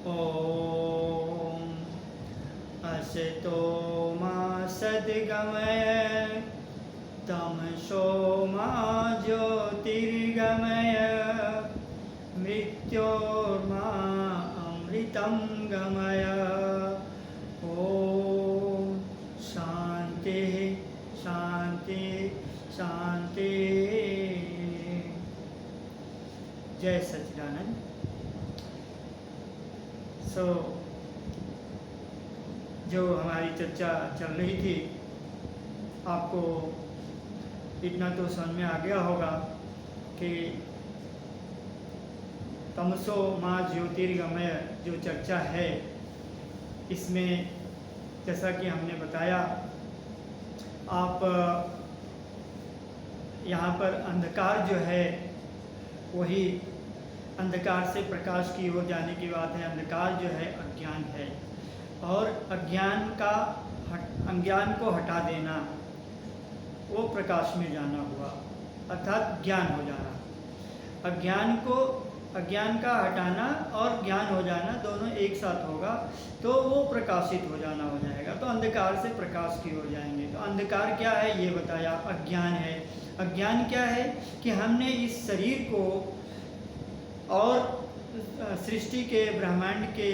ॐ असतो मा सद्गमय तमसो मा ज्योतिर्गमय मृत्योर्मा अमृतं गमय। ॐ शांति शांति शांति। जय सच्चिदानंद। जो हमारी चर्चा चल रही थी, आपको इतना तो समझ में आ गया होगा कि तमसो माँ ज्योतिर्गमय जो चर्चा है, इसमें जैसा कि हमने बताया, आप यहाँ पर अंधकार जो है वही अंधकार से प्रकाश की ओर जाने की बात है। अंधकार जो है अज्ञान है, और अज्ञान को हटा देना वो प्रकाश में जाना हुआ, अर्थात ज्ञान हो जाना। अज्ञान का हटाना और ज्ञान हो जाना दोनों एक साथ होगा तो वो प्रकाशित हो जाना हो जाएगा, तो अंधकार से प्रकाश की ओर जाएंगे। तो अंधकार क्या है ये बताया, अज्ञान है। अज्ञान क्या है कि हमने इस शरीर को और सृष्टि के, ब्रह्मांड के,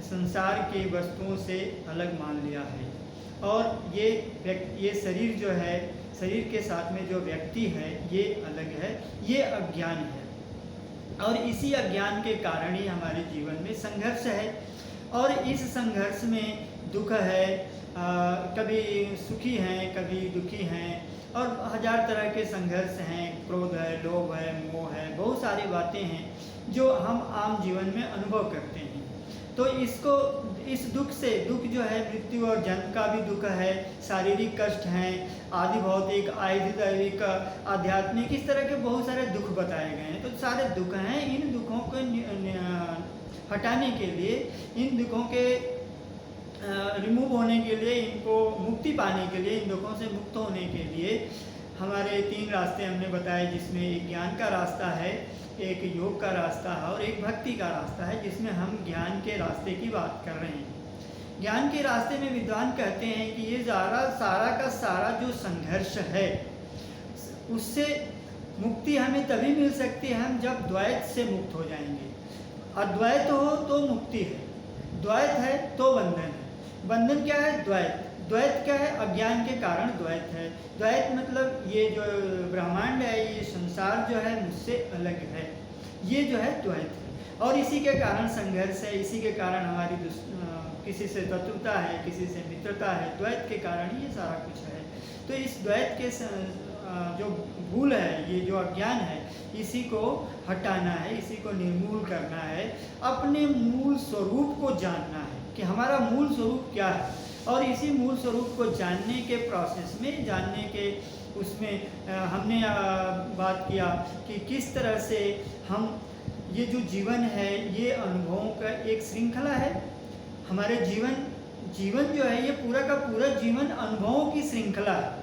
संसार की वस्तुओं से अलग मान लिया है, और ये शरीर जो है, शरीर के साथ में जो व्यक्ति है ये अलग है, ये अज्ञान है। और इसी अज्ञान के कारण ही हमारे जीवन में संघर्ष है, और इस संघर्ष में दुख है, कभी सुखी हैं कभी दुखी हैं, और हजार तरह के संघर्ष हैं, क्रोध है, लोभ है, मोह है, बहुत सारी बातें हैं जो हम आम जीवन में अनुभव करते हैं। तो इस दुख से, दुख जो है मृत्यु और जन्म का भी दुख है, शारीरिक कष्ट हैं, आदि भौतिक, आदि दैविक, आध्यात्मिक, इस तरह के बहुत सारे दुख बताए गए हैं। तो सारे दुख हैं, इन दुखों को हटाने के लिए, इन दुखों के रिमूव होने के लिए, इनको मुक्ति पाने के लिए, इन दुखों से मुक्त होने के लिए हमारे 3 रास्ते हमने बताए, जिसमें एक ज्ञान का रास्ता है, एक योग का रास्ता है और एक भक्ति का रास्ता है, जिसमें हम ज्ञान के रास्ते की बात कर रहे हैं। ज्ञान के रास्ते में विद्वान कहते हैं कि ये सारा का सारा जो संघर्ष है, उससे मुक्ति हमें तभी मिल सकती है हम जब द्वैत से मुक्त हो जाएंगे। अद्वैत हो तो मुक्ति है, द्वैत है तो बंधन है। बंधन क्या है? द्वैत। द्वैत क्या है? अज्ञान के कारण द्वैत है। द्वैत मतलब ये जो ब्रह्मांड है, ये संसार जो है मुझसे अलग है, ये जो है द्वैत है। और इसी के कारण संघर्ष है, इसी के कारण हमारी किसी से शत्रुता है, किसी से मित्रता है, द्वैत के कारण ये सारा कुछ है। तो इस द्वैत के जो भूल है, ये जो अज्ञान है, इसी को हटाना है, इसी को निर्मूल करना है, अपने मूल स्वरूप को जानना है कि हमारा मूल स्वरूप क्या है। और इसी मूल स्वरूप को जानने के प्रोसेस में, जानने के उसमें हमने बात किया कि किस तरह से हम, ये जो जीवन है ये अनुभवों का एक श्रृंखला है। हमारे जीवन जो है ये पूरा का पूरा जीवन अनुभवों की श्रृंखला है।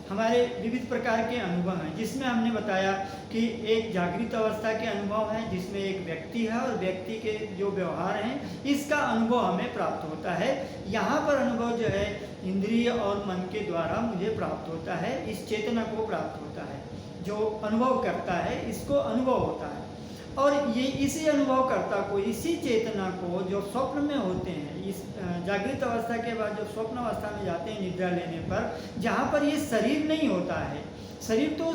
हमारे विविध प्रकार के अनुभव हैं, जिसमें हमने बताया कि एक जागृत अवस्था के अनुभव हैं, जिसमें एक व्यक्ति है और व्यक्ति के जो व्यवहार हैं इसका अनुभव हमें प्राप्त होता है। यहाँ पर अनुभव जो है इंद्रिय और मन के द्वारा मुझे प्राप्त होता है, इस चेतना को प्राप्त होता है। जो अनुभव करता है इसको अनुभव होता है, और ये इसी अनुभवकर्ता को, इसी चेतना को जो स्वप्न में होते हैं, इस जागृत अवस्था के बाद जो स्वप्न अवस्था में जाते हैं निद्रा लेने पर, जहाँ पर ये शरीर नहीं होता है, शरीर तो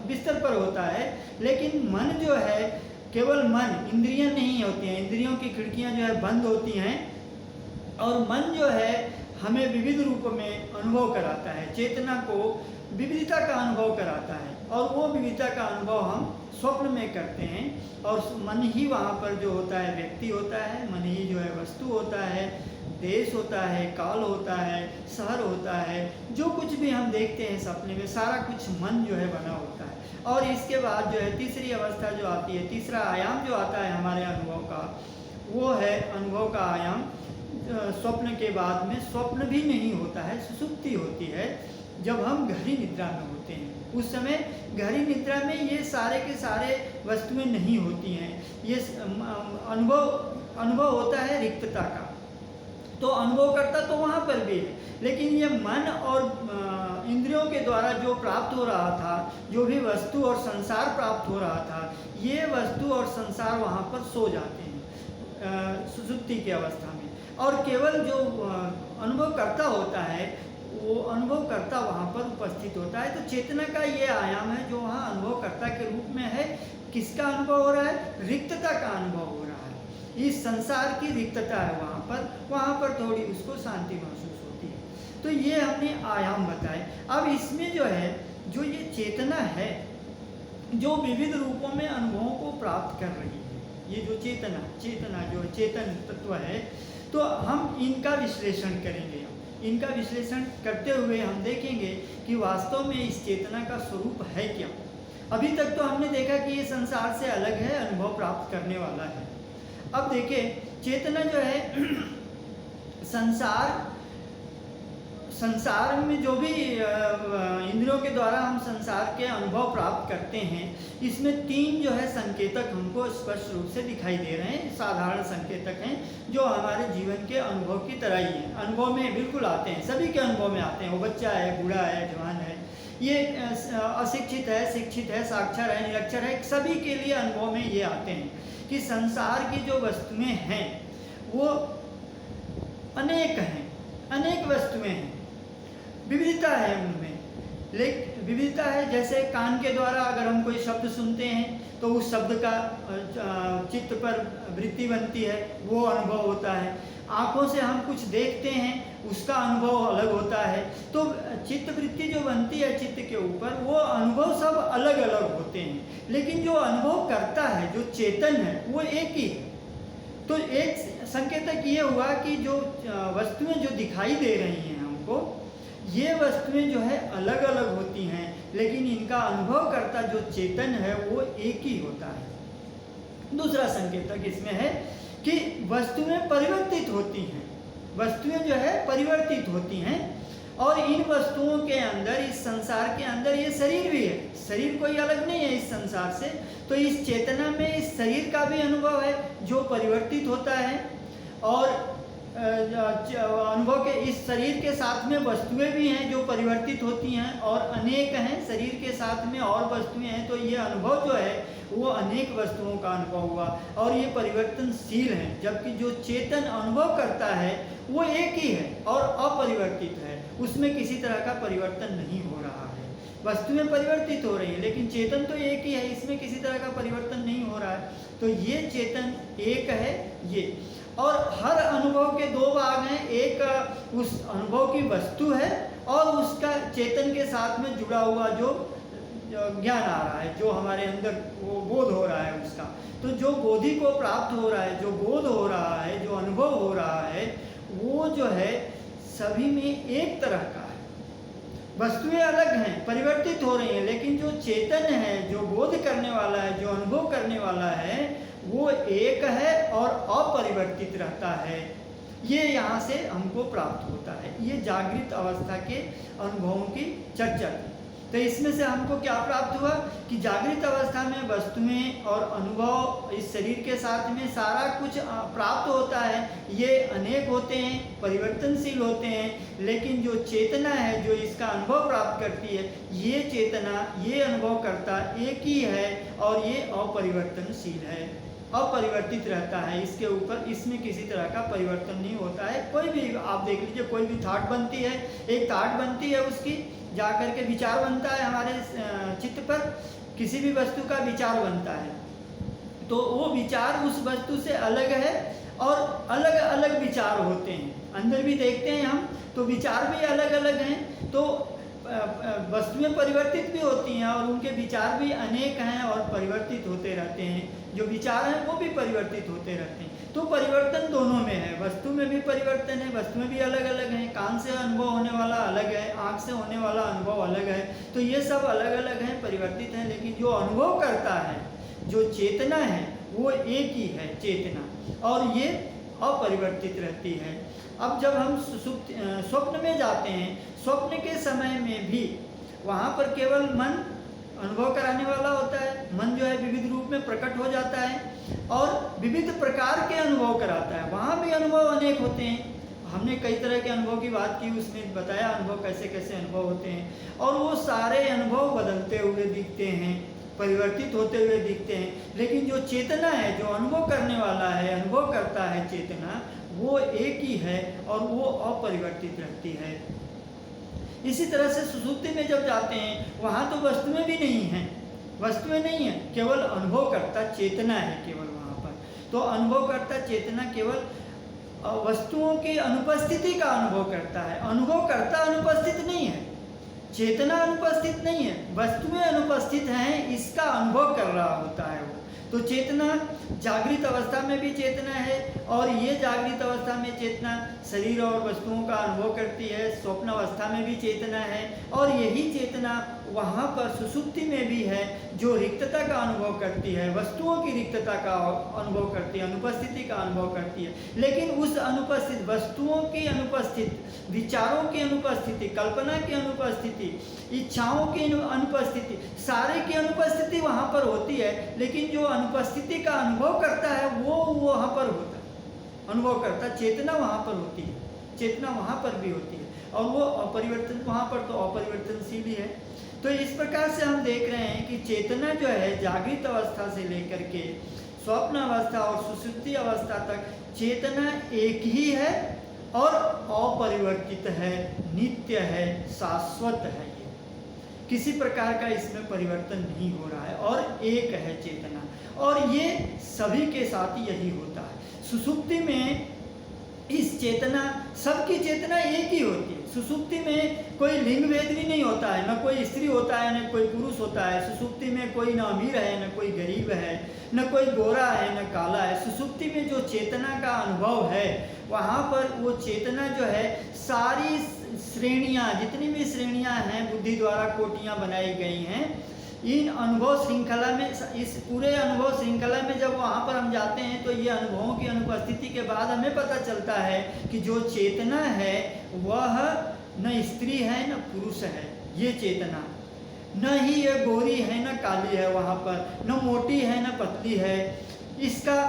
बिस्तर पर होता है, लेकिन मन जो है, केवल मन, इंद्रियां नहीं होती हैं, इंद्रियों की खिड़कियां जो है बंद होती हैं, और मन जो है हमें विविध रूप में अनुभव कराता है, चेतना को विविधता का अनुभव कराता है, और वो विविधता का अनुभव हम स्वप्न में करते हैं। और मन ही वहाँ पर जो होता है व्यक्ति होता है, मन ही जो है वस्तु होता है, देश होता है, काल होता है, शहर होता है, जो कुछ भी हम देखते हैं सपने में, सारा कुछ मन जो है बना होता है। और इसके बाद जो है तीसरी अवस्था जो आती है, तीसरा आयाम जो आता है हमारे अनुभव का, वो है अनुभव का आयाम। स्वप्न के बाद में स्वप्न भी नहीं होता है, सुसुप्ति होती है, जब हम गहरी निद्रा में होते हैं। उस समय गहरी निद्रा में ये सारे के सारे वस्तुएं नहीं होती हैं। ये अनुभव होता है रिक्तता का। तो अनुभव करता तो वहाँ पर भी है, लेकिन ये मन और इंद्रियों के द्वारा जो प्राप्त हो रहा था, जो भी वस्तु और संसार प्राप्त हो रहा था, ये वस्तु और संसार वहाँ पर सो जाते हैं सुषुप्ति की अवस्था में। और केवल जो अनुभव करता होता है, वो अनुभव करता वहाँ पर उपस्थित होता है। तो चेतना का ये आयाम है जो वहाँ अनुभव करता के रूप में है। किसका अनुभव हो रहा है? रिक्तता का अनुभव हो रहा है। इस संसार की रिक्तता है वहाँ पर थोड़ी उसको शांति महसूस होती है। तो ये हमने आयाम बताए। अब इसमें जो है, जो ये चेतना है, जो विविध रूपों में अनुभवों को प्राप्त कर रही है, ये जो चेतना जो चेतन तत्व है, तो हम इनका विश्लेषण करेंगे। इनका विश्लेषण करते हुए हम देखेंगे कि वास्तव में इस चेतना का स्वरूप है क्या। अभी तक तो हमने देखा कि ये संसार से अलग है, अनुभव प्राप्त करने वाला है। अब देखिए, चेतना जो है संसार में जो भी इंद्रियों के द्वारा हम संसार के अनुभव प्राप्त करते हैं, इसमें 3 जो है संकेतक हमको स्पष्ट रूप से दिखाई दे रहे हैं। साधारण संकेतक हैं जो हमारे जीवन के अनुभव की तरह ही हैं। अनुभव में बिल्कुल आते हैं, सभी के अनुभव में आते हैं। वो बच्चा है, बूढ़ा है, जवान है, ये अशिक्षित है, शिक्षित है, साक्षर है, निरक्षर है, सभी के लिए अनुभव में ये आते हैं कि संसार की जो वस्तुएं हैं वो अनेक हैं, अनेक वस्तुएं हैं, विविधता है उनमें। लेकिन विविधता है, जैसे कान के द्वारा अगर हम कोई शब्द सुनते हैं तो उस शब्द का चित्त पर वृत्ति बनती है, वो अनुभव होता है। आँखों से हम कुछ देखते हैं, उसका अनुभव अलग होता है। तो चित्त वृत्ति जो बनती है चित्त के ऊपर, वो अनुभव सब अलग अलग होते हैं, लेकिन जो अनुभव करता है, जो चेतन है, वो एक ही है। तो एक संकेतक ये हुआ कि जो वस्तुएं जो दिखाई दे रही हैं हमको, ये वस्तुएं जो है अलग अलग होती हैं, लेकिन इनका अनुभव करता जो चेतन है वो एक ही होता है। दूसरा संकेतक इसमें है कि वस्तुएं परिवर्तित होती हैं। वस्तुएं जो है परिवर्तित होती हैं, और इन वस्तुओं के अंदर, इस संसार के अंदर ये शरीर भी है। शरीर कोई अलग नहीं है इस संसार से। तो इस चेतना में इस शरीर का भी अनुभव है जो परिवर्तित होता है, और अनुभव के इस शरीर के साथ में वस्तुएं भी हैं जो परिवर्तित होती हैं, और अनेक हैं, शरीर के साथ में और वस्तुएं हैं। तो ये अनुभव जो है वो अनेक वस्तुओं का अनुभव हुआ, और ये परिवर्तनशील हैं। जबकि जो चेतन अनुभव करता है वो एक ही है और अपरिवर्तित है, उसमें किसी तरह का परिवर्तन नहीं हो रहा है। वस्तुएं परिवर्तित हो रही हैं, लेकिन चेतन तो एक ही है, इसमें किसी तरह का परिवर्तन नहीं हो रहा है। तो ये चेतन एक है ये। और हर अनुभव के 2 भाग हैं, एक उस अनुभव की वस्तु है, और उसका चेतन के साथ में जुड़ा हुआ जो ज्ञान आ रहा है, जो हमारे अंदर वो बोध हो रहा है उसका। तो जो बोधि को प्राप्त हो रहा है, जो बोध हो रहा है, जो अनुभव हो रहा है, वो जो है सभी में एक तरह का है। वस्तुएं अलग हैं, परिवर्तित हो रही हैं, लेकिन जो चेतन है, जो बोध करने वाला है, जो अनुभव करने वाला है, वो एक है और अपरिवर्तित रहता है। ये यहाँ से हमको प्राप्त होता है। ये जागृत अवस्था के अनुभवों की चर्चा थी। तो इसमें से हमको क्या प्राप्त हुआ कि जागृत अवस्था में वस्तुएं और अनुभव इस शरीर के साथ में सारा कुछ प्राप्त होता है। ये अनेक होते हैं, परिवर्तनशील होते हैं, लेकिन जो चेतना है जो इसका अनुभव प्राप्त करती है, ये चेतना, ये अनुभव करता एक ही है, और ये अपरिवर्तनशील है, अपरिवर्तित रहता है। इसके ऊपर, इसमें किसी तरह का परिवर्तन नहीं होता है। कोई भी आप देख लीजिए, कोई भी थाट बनती है, एक थाट बनती है, उसकी जा कर के विचार बनता है हमारे चित्त पर, किसी भी वस्तु का विचार बनता है, तो वो विचार उस वस्तु से अलग है, और अलग अलग विचार होते हैं। अंदर भी देखते हैं हम तो विचार भी अलग अलग हैं। तो वस्तुएं परिवर्तित भी होती हैं, और उनके विचार भी अनेक हैं और परिवर्तित होते रहते हैं। जो विचार हैं वो भी परिवर्तित होते रहते हैं। तो परिवर्तन दोनों में है, वस्तु में भी परिवर्तन है, वस्तुएं भी अलग अलग हैं। कान से अनुभव होने वाला अलग है, आँख से होने वाला अनुभव अलग है। तो ये सब अलग अलग हैं, परिवर्तित हैं, लेकिन जो अनुभव करता है, जो चेतना है, वो एक ही है चेतना। और ये अपरिवर्तित रहती है। अब जब हम स्वप्न में जाते हैं, स्वप्न के समय में भी वहाँ पर केवल मन अनुभव कराने वाला होता है। मन जो है विविध रूप में प्रकट हो जाता है और विविध प्रकार के अनुभव कराता है। वहाँ भी अनुभव अनेक होते हैं। हमने कई तरह के अनुभव की बात की, उसमें बताया अनुभव कैसे कैसे अनुभव होते हैं और वो सारे अनुभव बदलते हुए दिखते हैं, परिवर्तित होते हुए दिखते हैं। लेकिन जो चेतना है, जो अनुभव करने वाला है, अनुभव करता है चेतना, वो एक ही है और वो अपरिवर्तित रहती है। इसी तरह से सुसुप्ति में जब जाते हैं वहाँ तो वस्तुएं भी नहीं हैं, वस्तुएं नहीं है, केवल अनुभव करता चेतना है केवल वहाँ पर। तो अनुभव करता चेतना केवल वस्तुओं की अनुपस्थिति का अनुभव करता है। अनुभव करता अनुपस्थित नहीं है, चेतना अनुपस्थित नहीं है, वस्तुएं अनुपस्थित हैं, इसका अनुभव कर रहा होता है वो। तो चेतना जागृत अवस्था में भी चेतना है और ये जागृत अवस्था में चेतना शरीर और वस्तुओं का अनुभव करती है। स्वप्न अवस्था में भी चेतना है और यही चेतना वहाँ पर सुसुप्ति में भी है, जो रिक्तता का अनुभव करती है, वस्तुओं की रिक्तता का अनुभव करती है, अनुपस्थिति का अनुभव करती है। लेकिन उस अनुपस्थित वस्तुओं की अनुपस्थिति, विचारों की अनुपस्थिति, कल्पना की अनुपस्थिति, इच्छाओं की अनुपस्थिति, सारे की अनुपस्थिति वहाँ पर होती है। लेकिन जो अनुपस्थिति का अनुभव करता है वो वहाँ पर होता है, अनुभव करता चेतना वहाँ पर होती है, चेतना वहाँ पर भी होती है और वो अपरिवर्तन, वहाँ पर तो अपरिवर्तनशील ही है। तो इस प्रकार से हम देख रहे हैं कि चेतना जो है जागृत अवस्था से लेकर के स्वप्न अवस्था और सुषुप्ति अवस्था तक चेतना एक ही है और अपरिवर्तित है, नित्य है, शाश्वत है। ये किसी प्रकार का इसमें परिवर्तन नहीं हो रहा है और एक है चेतना, और ये सभी के साथ यही होता है। सुषुप्ति में इस चेतना, सबकी चेतना एक ही होती है। सुषुप्ति में कोई लिंग भेद भी नहीं होता है, न कोई स्त्री होता है न कोई पुरुष होता है। सुषुप्ति में कोई न अमीर है न कोई गरीब है, न कोई गोरा है न काला है। सुषुप्ति में जो चेतना का अनुभव है, वहाँ पर वो चेतना जो है सारी श्रेणियाँ, जितनी भी श्रेणियाँ हैं बुद्धि द्वारा कोटियाँ बनाई गई हैं, इन अनुभव श्रृंखला में, इस पूरे अनुभव श्रृंखला में जब वहाँ पर हम जाते हैं तो ये अनुभवों की अनुपस्थिति के बाद हमें पता चलता है कि जो चेतना है वह न स्त्री है न पुरुष है। ये चेतना न ही ये गोरी है न काली है, वहाँ पर न मोटी है न पतली है। इसका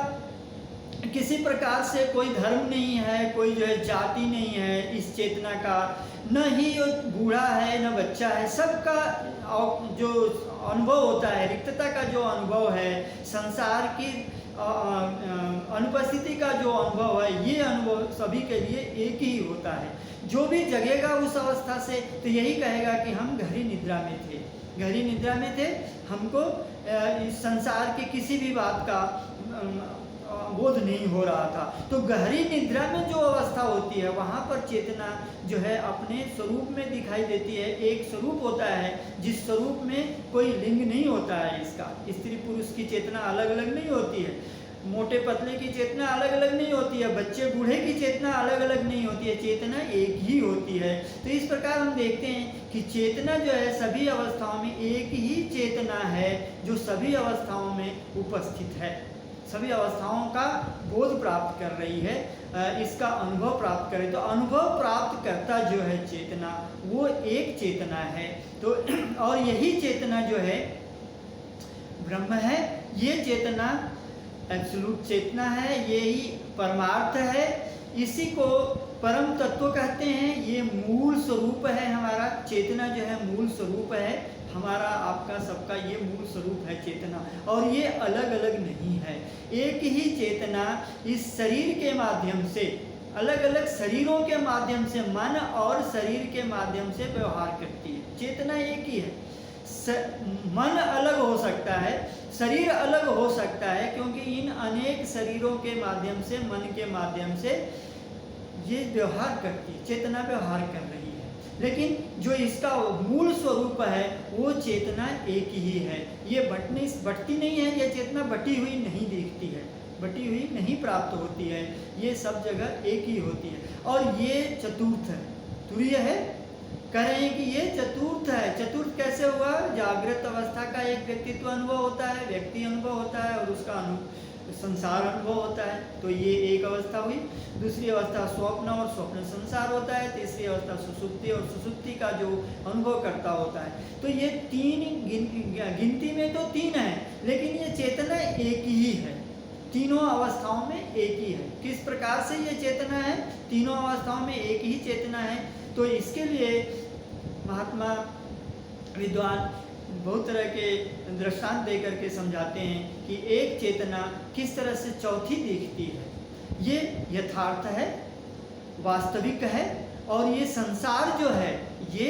किसी प्रकार से कोई धर्म नहीं है, कोई जो है जाति नहीं है इस चेतना का, न ही ये बूढ़ा है न बच्चा है। सबका जो अनुभव होता है, रिक्तता का जो अनुभव है, संसार की अनुपस्थिति का जो अनुभव है, ये अनुभव सभी के लिए एक ही होता है। जो भी जगेगा उस अवस्था से तो यही कहेगा कि हम गहरी निद्रा में थे, गहरी निद्रा में थे, हमको इस संसार की किसी भी बात का बोध नहीं हो रहा था। तो गहरी निद्रा में जो अवस्था होती है वहाँ पर चेतना जो है अपने स्वरूप में दिखाई देती है। एक स्वरूप होता है जिस स्वरूप में कोई लिंग नहीं होता है, इसका स्त्री पुरुष की चेतना अलग अलग नहीं होती है, मोटे पतले की चेतना अलग अलग नहीं होती है, बच्चे बूढ़े की चेतना अलग अलग नहीं होती है, चेतना एक ही होती है। तो इस प्रकार हम देखते हैं कि चेतना जो है सभी अवस्थाओं में एक ही चेतना है जो सभी अवस्थाओं में उपस्थित है, सभी अवस्थाओं का बोध प्राप्त कर रही है, इसका अनुभव प्राप्त करे। तो अनुभव प्राप्त करता जो है चेतना, वो एक चेतना है। तो और यही चेतना जो है ब्रह्म है, ये चेतना एब्सोल्यूट चेतना है, यही परमार्थ है, इसी को परम तत्व कहते हैं। ये मूल स्वरूप है हमारा, चेतना जो है मूल स्वरूप है हमारा, आपका सबका ये मूल स्वरूप है चेतना, और ये अलग अलग नहीं है। एक ही चेतना इस शरीर के माध्यम से, अलग अलग शरीरों के माध्यम से, मन और शरीर के माध्यम से व्यवहार करती है। चेतना एक ही है। मन अलग हो सकता है, शरीर अलग हो सकता है, क्योंकि इन अनेक शरीरों के माध्यम से, मन के माध्यम से ये व्यवहार करती है, चेतना व्यवहार कर रही है। लेकिन जो इसका मूल स्वरूप है वो चेतना एक ही है। ये बटती नहीं है, ये चेतना बटी हुई नहीं दिखती है, बटी हुई नहीं प्राप्त होती है, ये सब जगह एक ही होती है। और ये चतुर्थ है, तुरीय है, कह रहे हैं कि ये चतुर्थ है। चतुर्थ कैसे हुआ? जागृत अवस्था का एक व्यक्तित्व अनुभव होता है, व्यक्ति अनुभव होता है, और उसका संसार अनुभव होता है, तो ये एक अवस्था हुई। दूसरी अवस्था स्वप्न और स्वप्न संसार होता है। तीसरी अवस्था सुसुप्ति और सुसुप्ति का जो अनुभव करता होता है। तो ये तीन गिनती में तो तीन है, लेकिन ये चेतना एक ही है, तीनों अवस्थाओं में एक ही है। किस प्रकार से ये चेतना है? तीनों अवस्थाओं में एक ही चेतना है। तो इसके लिए महात्मा विद्वान बहुत तरह के दृष्टांत दे करके समझाते हैं कि एक चेतना किस तरह से चौथी दिखती है। ये यथार्थ है, वास्तविक है, और ये संसार जो है ये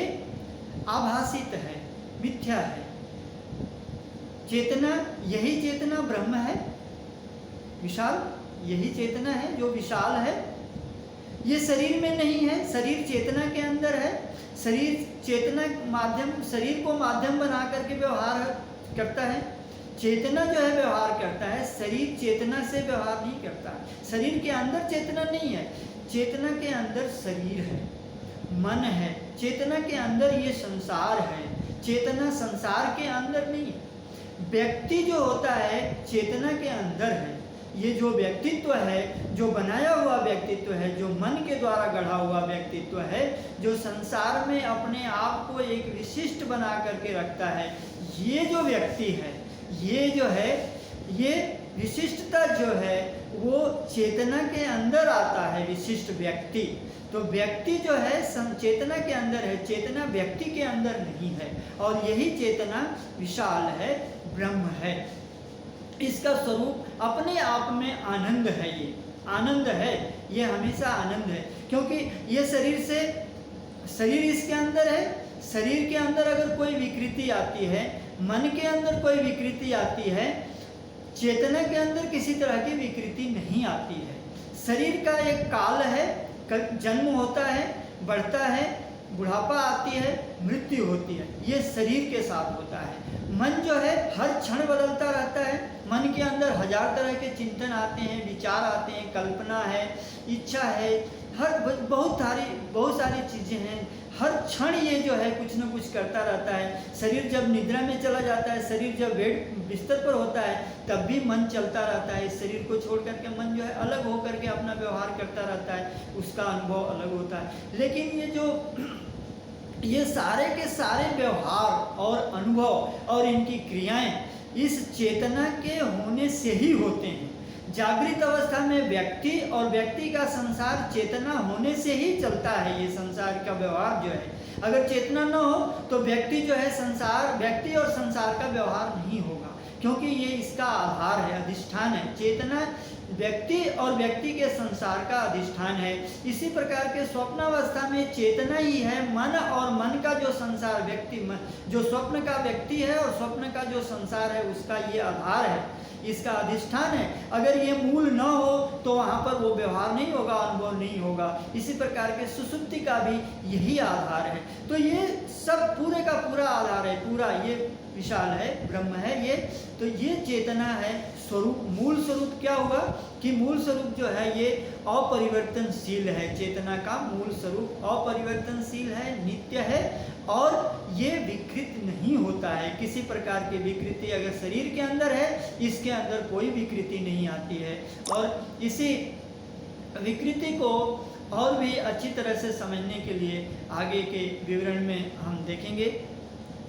आभासित है, मिथ्या है। चेतना, यही चेतना ब्रह्म है, विशाल, यही चेतना है जो विशाल है। ये शरीर में नहीं है, शरीर चेतना के अंदर है। शरीर चेतना माध्यम, शरीर को माध्यम बना करके व्यवहार करता है। चेतना जो है व्यवहार करता है, शरीर चेतना से व्यवहार नहीं करता। शरीर के अंदर चेतना नहीं है, चेतना के अंदर शरीर है, मन है। चेतना के अंदर ये संसार है, चेतना संसार के अंदर नहीं है। व्यक्ति जो होता है चेतना के अंदर है। ये जो व्यक्तित्व है, जो बनाया हुआ व्यक्तित्व है, जो मन के द्वारा गढ़ा हुआ व्यक्तित्व है, जो संसार में अपने आप को एक विशिष्ट बना करके रखता है, ये जो व्यक्ति है, ये जो है, ये विशिष्टता जो है वो चेतना के अंदर आता है, विशिष्ट व्यक्ति। तो व्यक्ति जो है चेतना के अंदर है, चेतना व्यक्ति के अंदर नहीं है। और यही चेतना विशाल है, ब्रह्म है। इसका स्वरूप अपने आप में आनंद है। ये आनंद है, ये हमेशा आनंद है, क्योंकि ये शरीर इसके अंदर है। शरीर के अंदर अगर कोई विकृति आती है, मन के अंदर कोई विकृति आती है, चेतना के अंदर किसी तरह की विकृति नहीं आती है। शरीर का एक काल है, जन्म होता है, बढ़ता है, बुढ़ापा आती है, मृत्यु होती है, ये शरीर के साथ होता है। मन जो है हर क्षण बदलता रहता है। मन के अंदर हजार तरह के चिंतन आते हैं, विचार आते हैं, कल्पना है, इच्छा है, हर बहुत सारी चीज़ें हैं। हर क्षण ये जो है कुछ न कुछ करता रहता है। शरीर जब निद्रा में चला जाता है, शरीर जब बिस्तर पर होता है, तब भी मन चलता रहता है। इस शरीर को छोड़ करके मन जो है अलग होकर के अपना व्यवहार करता रहता है, उसका अनुभव अलग होता है। लेकिन ये सारे के सारे व्यवहार और अनुभव और इनकी क्रियाएं इस चेतना के होने से ही होते हैं। जागृत अवस्था में व्यक्ति और व्यक्ति का संसार चेतना होने से ही चलता है। ये संसार का व्यवहार जो है, अगर चेतना न हो तो व्यक्ति जो है व्यक्ति और संसार का व्यवहार नहीं होगा, क्योंकि ये इसका आधार है, अधिष्ठान है। चेतना व्यक्ति और व्यक्ति के संसार का अधिष्ठान है। इसी प्रकार के स्वप्नावस्था में चेतना ही है, मन और मन का जो संसार जो स्वप्न का व्यक्ति है और स्वप्न का जो संसार है उसका ये आधार है, इसका अधिष्ठान है। अगर ये मूल न हो तो वहाँ पर वो व्यवहार नहीं होगा, अनुभव नहीं होगा। इसी प्रकार के सुसुप्ति का भी यही आधार है। तो ये सब पूरे का पूरा आधार है, पूरा ये विशाल है, ब्रह्म है ये। तो ये चेतना है। स्वरूप, मूल स्वरूप क्या हुआ कि मूल स्वरूप जो है ये अपरिवर्तनशील है। चेतना का मूल स्वरूप अपरिवर्तनशील है, नित्य है, और ये विकृत नहीं होता है। किसी प्रकार की विकृति अगर शरीर के अंदर है, इसके अंदर कोई विकृति नहीं आती है। और इसी विकृति को और भी अच्छी तरह से समझने के लिए आगे के विवरण में हम देखेंगे।